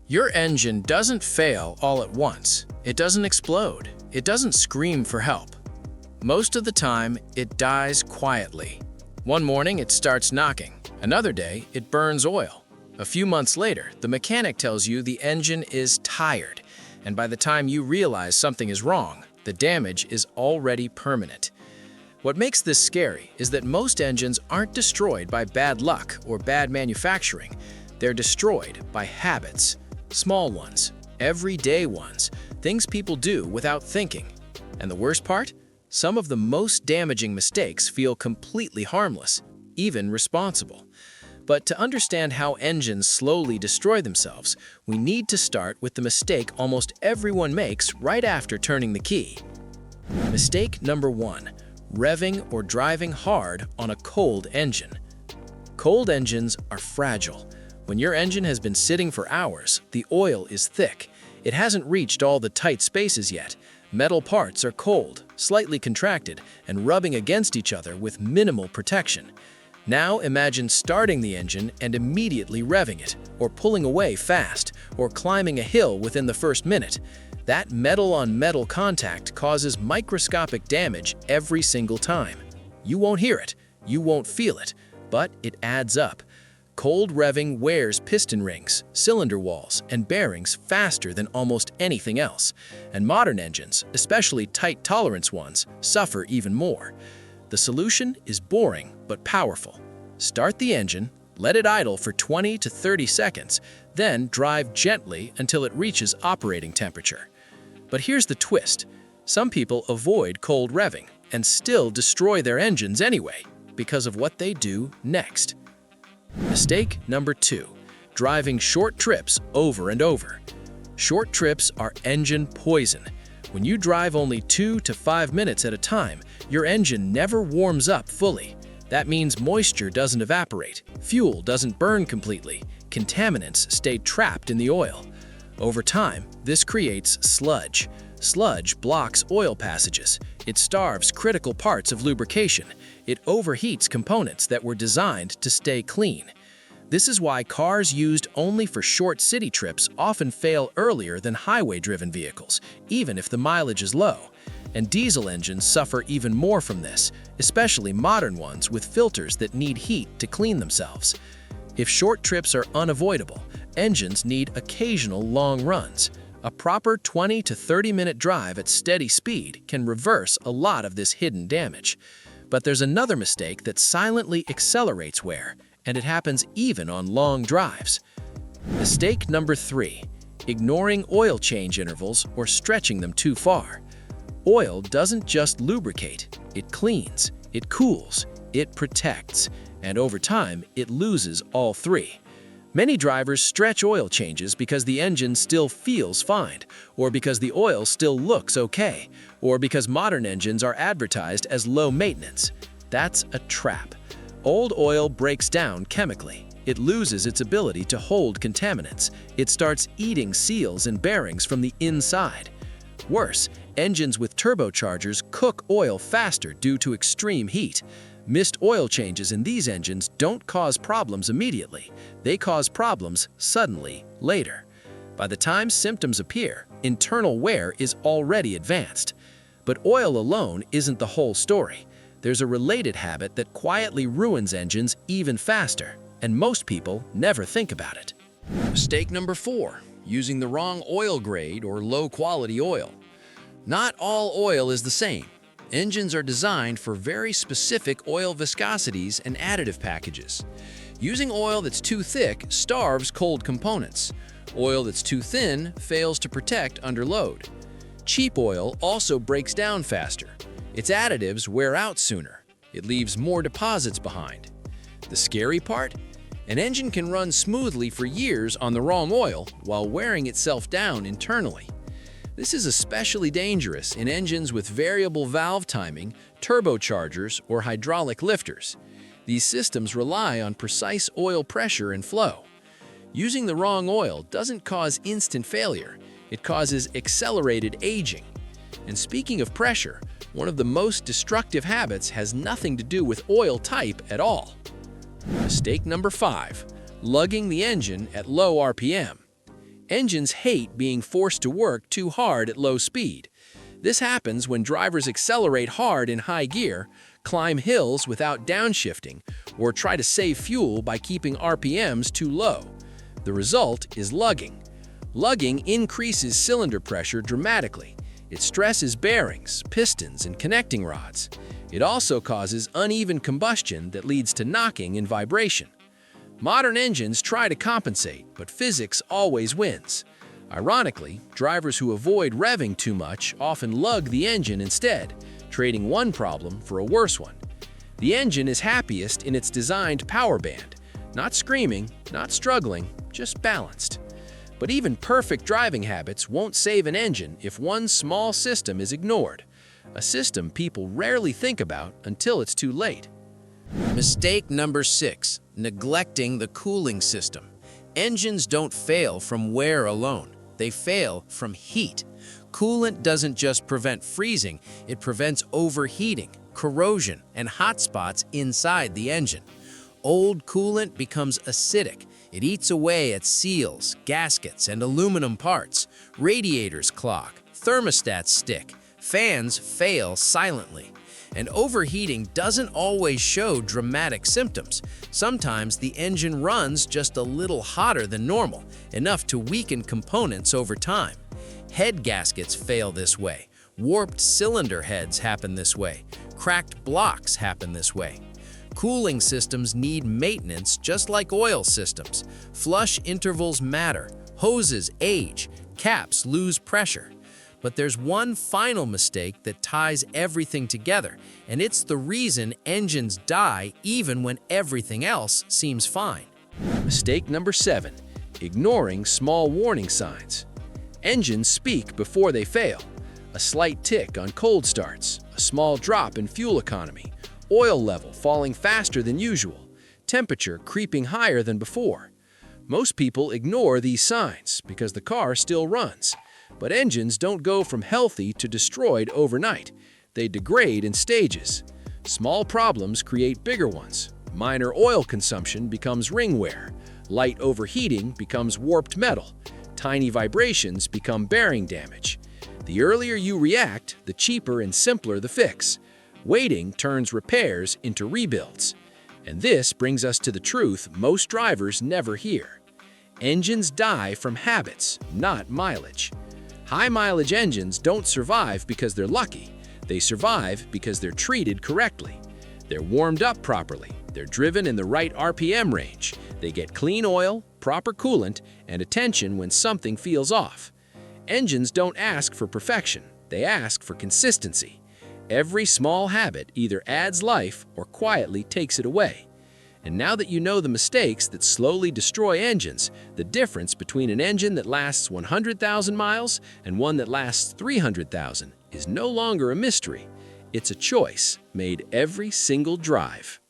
Your engine doesn't fail all at once. It doesn't explode. It doesn't scream for help. Most of the time, it dies quietly. One morning, it starts knocking. Another day, it burns oil. A few months later, the mechanic tells you the engine is tired, and by the time you realize something is wrong, the damage is already permanent. What makes this scary is that most engines aren't destroyed by bad luck or bad manufacturing. They're destroyed by habits. Small ones, everyday ones, things people do without thinking. And the worst part? Some of the most damaging mistakes feel completely harmless, even responsible. But to understand how engines slowly destroy themselves, we need to start with the mistake almost everyone makes right after turning the key. Mistake number 1. Revving or driving hard on a cold engine. Cold engines are fragile. When your engine has been sitting for hours, the oil is thick. It hasn't reached all the tight spaces yet. Metal parts are cold, slightly contracted, and rubbing against each other with minimal protection. Now imagine starting the engine and immediately revving it, or pulling away fast, or climbing a hill within the first minute. That metal-on-metal contact causes microscopic damage every single time. You won't hear it, you won't feel it, but it adds up. Cold revving wears piston rings, cylinder walls, and bearings faster than almost anything else. And modern engines, especially tight-tolerance ones, suffer even more. The solution is boring but powerful. Start the engine, let it idle for 20 to 30 seconds, then drive gently until it reaches operating temperature. But here's the twist. Some people avoid cold revving and still destroy their engines anyway because of what they do next. Mistake number 2. Driving short trips over and over. Short trips are engine poison. When you drive only 2 to 5 minutes at a time, your engine never warms up fully. That means moisture doesn't evaporate, fuel doesn't burn completely, contaminants stay trapped in the oil. Over time, this creates sludge. Sludge blocks oil passages. It starves critical parts of lubrication. It overheats components that were designed to stay clean. This is why cars used only for short city trips often fail earlier than highway-driven vehicles, even if the mileage is low. And diesel engines suffer even more from this, especially modern ones with filters that need heat to clean themselves. If short trips are unavoidable, engines need occasional long runs. A proper 20 to 30-minute drive at steady speed can reverse a lot of this hidden damage. But there's another mistake that silently accelerates wear, and it happens even on long drives. Mistake number 3. Ignoring oil change intervals or stretching them too far. Oil doesn't just lubricate, it cleans, it cools, it protects, and over time, it loses all three. Many drivers stretch oil changes because the engine still feels fine, or because the oil still looks okay, or because modern engines are advertised as low maintenance. That's a trap. Old oil breaks down chemically. It loses its ability to hold contaminants. It starts eating seals and bearings from the inside. Worse, engines with turbochargers cook oil faster due to extreme heat. Missed oil changes in these engines don't cause problems immediately. They cause problems suddenly later. By the time symptoms appear, internal wear is already advanced. But oil alone isn't the whole story. There's a related habit that quietly ruins engines even faster, and most people never think about it. Mistake number 4. Using the wrong oil grade or low-quality oil. Not all oil is the same. Engines are designed for very specific oil viscosities and additive packages. Using oil that's too thick starves cold components. Oil that's too thin fails to protect under load. Cheap oil also breaks down faster. Its additives wear out sooner. It leaves more deposits behind. The scary part? An engine can run smoothly for years on the wrong oil while wearing itself down internally. This is especially dangerous in engines with variable valve timing, turbochargers, or hydraulic lifters. These systems rely on precise oil pressure and flow. Using the wrong oil doesn't cause instant failure. It causes accelerated aging. And speaking of pressure, one of the most destructive habits has nothing to do with oil type at all. Mistake number 5. Lugging the engine at low RPM. Engines hate being forced to work too hard at low speed. This happens when drivers accelerate hard in high gear, climb hills without downshifting, or try to save fuel by keeping RPMs too low. The result is lugging. Lugging increases cylinder pressure dramatically. It stresses bearings, pistons, and connecting rods. It also causes uneven combustion that leads to knocking and vibration. Modern engines try to compensate, but physics always wins. Ironically, drivers who avoid revving too much often lug the engine instead, trading one problem for a worse one. The engine is happiest in its designed power band, not screaming, not struggling, just balanced. But even perfect driving habits won't save an engine if one small system is ignored, a system people rarely think about until it's too late. Mistake number 6, neglecting the cooling system. Engines don't fail from wear alone. They fail from heat. Coolant doesn't just prevent freezing, it prevents overheating, corrosion, and hot spots inside the engine. Old coolant becomes acidic. It eats away at seals, gaskets, and aluminum parts. Radiators clog, thermostats stick, fans fail silently. And overheating doesn't always show dramatic symptoms. Sometimes the engine runs just a little hotter than normal, enough to weaken components over time. Head gaskets fail this way. Warped cylinder heads happen this way. Cracked blocks happen this way. Cooling systems need maintenance just like oil systems. Flush intervals matter. Hoses age. Caps lose pressure. But there's one final mistake that ties everything together, and it's the reason engines die even when everything else seems fine. Mistake number 7, ignoring small warning signs. Engines speak before they fail. A slight tick on cold starts, a small drop in fuel economy, oil level falling faster than usual, temperature creeping higher than before. Most people ignore these signs because the car still runs. But engines don't go from healthy to destroyed overnight. They degrade in stages. Small problems create bigger ones. Minor oil consumption becomes ring wear. Light overheating becomes warped metal. Tiny vibrations become bearing damage. The earlier you react, the cheaper and simpler the fix. Waiting turns repairs into rebuilds. And this brings us to the truth most drivers never hear. Engines die from habits, not mileage. High-mileage engines don't survive because they're lucky. They survive because they're treated correctly. They're warmed up properly. They're driven in the right RPM range. They get clean oil, proper coolant, and attention when something feels off. Engines don't ask for perfection. They ask for consistency. Every small habit either adds life or quietly takes it away. And now that you know the mistakes that slowly destroy engines, the difference between an engine that lasts 100,000 miles and one that lasts 300,000 is no longer a mystery. It's a choice made every single drive.